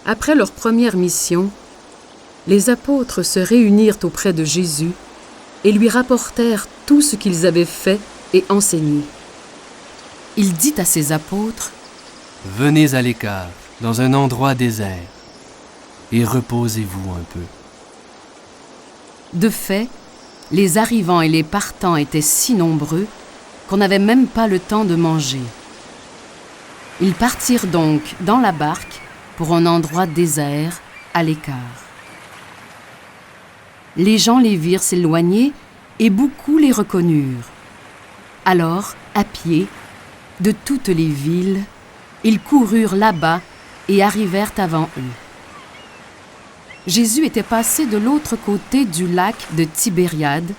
Après leur première mission, les apôtres se réunirent auprès de Jésus et lui rapportèrent tout ce qu'ils avaient fait et enseigné. Il dit à ses apôtres : « Venez à l'écart, dans un endroit désert, et reposez-vous un peu. » De fait, les arrivants et les partants étaient si nombreux qu'on n'avait même pas le temps de manger. Ils partirent donc dans la barque pour un endroit désert, à l'écart. Les gens les virent s'éloigner et beaucoup les reconnurent. Alors, à pied, de toutes les villes, ils coururent là-bas et arrivèrent avant eux. Jésus était passé de l'autre côté du lac de Tibériade,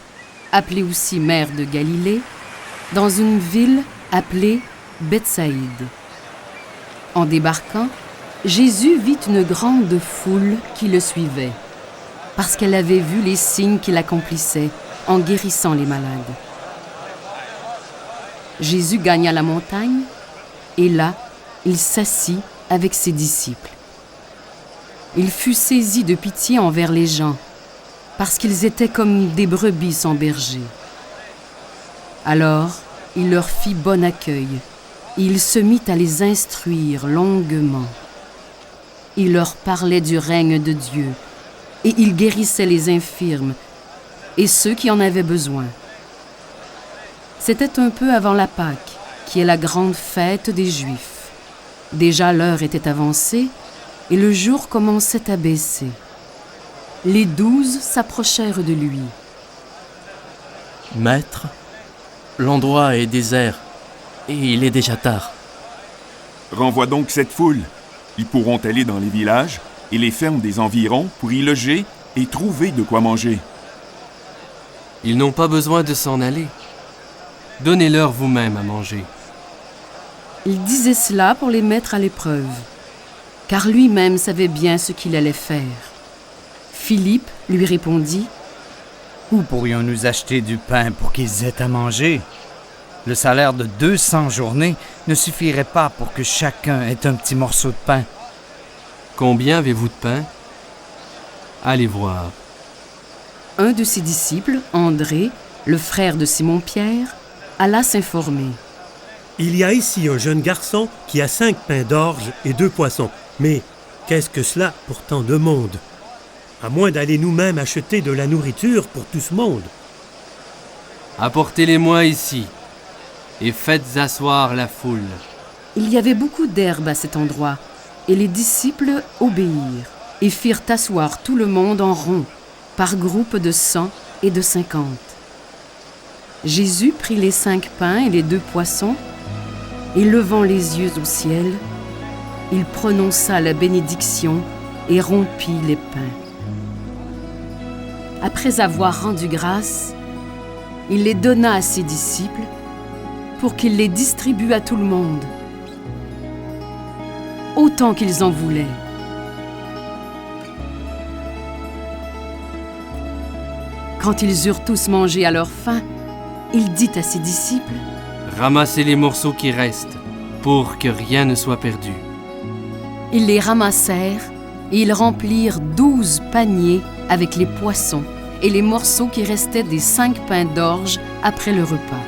appelé aussi mer de Galilée, dans une ville appelée Bethsaïde. En débarquant, Jésus vit une grande foule qui le suivait, parce qu'elle avait vu les signes qu'il accomplissait en guérissant les malades. Jésus gagna la montagne, et là, il s'assit avec ses disciples. Il fut saisi de pitié envers les gens, parce qu'ils étaient comme des brebis sans berger. Alors, il leur fit bon accueil, et il se mit à les instruire longuement. Il leur parlait du règne de Dieu, et il guérissait les infirmes et ceux qui en avaient besoin. C'était un peu avant la Pâque, qui est la grande fête des Juifs. Déjà l'heure était avancée, et le jour commençait à baisser. Les 12 s'approchèrent de lui. « Maître, l'endroit est désert et il est déjà tard. » « Renvoie donc cette foule. Ils pourront aller dans les villages et les fermes des environs pour y loger et trouver de quoi manger. » « Ils n'ont pas besoin de s'en aller. Donnez-leur vous-même à manger. » Il disait cela pour les mettre à l'épreuve, car lui-même savait bien ce qu'il allait faire. Philippe lui répondit : « Où pourrions-nous acheter du pain pour qu'ils aient à manger ? Le salaire de 200 journées ne suffirait pas pour que chacun ait un petit morceau de pain. » « Combien avez-vous de pain ? Allez voir. » Un de ses disciples, André, le frère de Simon-Pierre, alla s'informer. « Il y a ici un jeune garçon qui a 5 pains d'orge et 2 poissons. Mais qu'est-ce que cela pour tant de monde ? À moins d'aller nous-mêmes acheter de la nourriture pour tout ce monde. » « Apportez-les-moi ici, et faites asseoir la foule. » Il y avait beaucoup d'herbe à cet endroit, et les disciples obéirent et firent asseoir tout le monde en rond, par groupes de 100 et de 50. Jésus prit les 5 pains et les 2 poissons, et levant les yeux au ciel, il prononça la bénédiction et rompit les pains. Après avoir rendu grâce, il les donna à ses disciples pour qu'ils les distribuent à tout le monde, autant qu'ils en voulaient. Quand ils eurent tous mangé à leur faim, il dit à ses disciples : « Ramassez les morceaux qui restent, pour que rien ne soit perdu. » Ils les ramassèrent et ils remplirent 12 paniers avec les poissons et les morceaux qui restaient des 5 pains d'orge après le repas.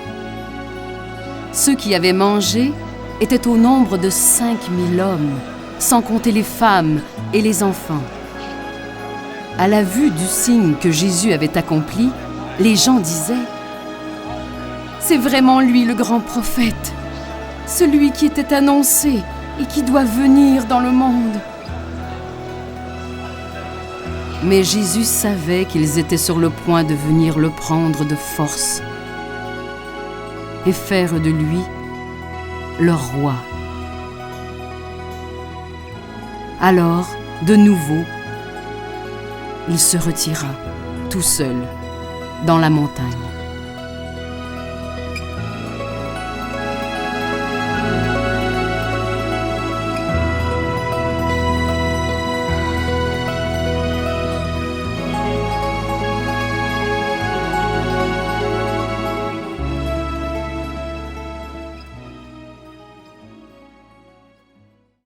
Ceux qui avaient mangé étaient au nombre de 5000 hommes, sans compter les femmes et les enfants. À la vue du signe que Jésus avait accompli, les gens disaient : « C'est vraiment lui le grand prophète, celui qui était annoncé et qui doit venir dans le monde. » Mais Jésus savait qu'ils étaient sur le point de venir le prendre de force et faire de lui leur roi. Alors, de nouveau, il se retira, tout seul, dans la montagne.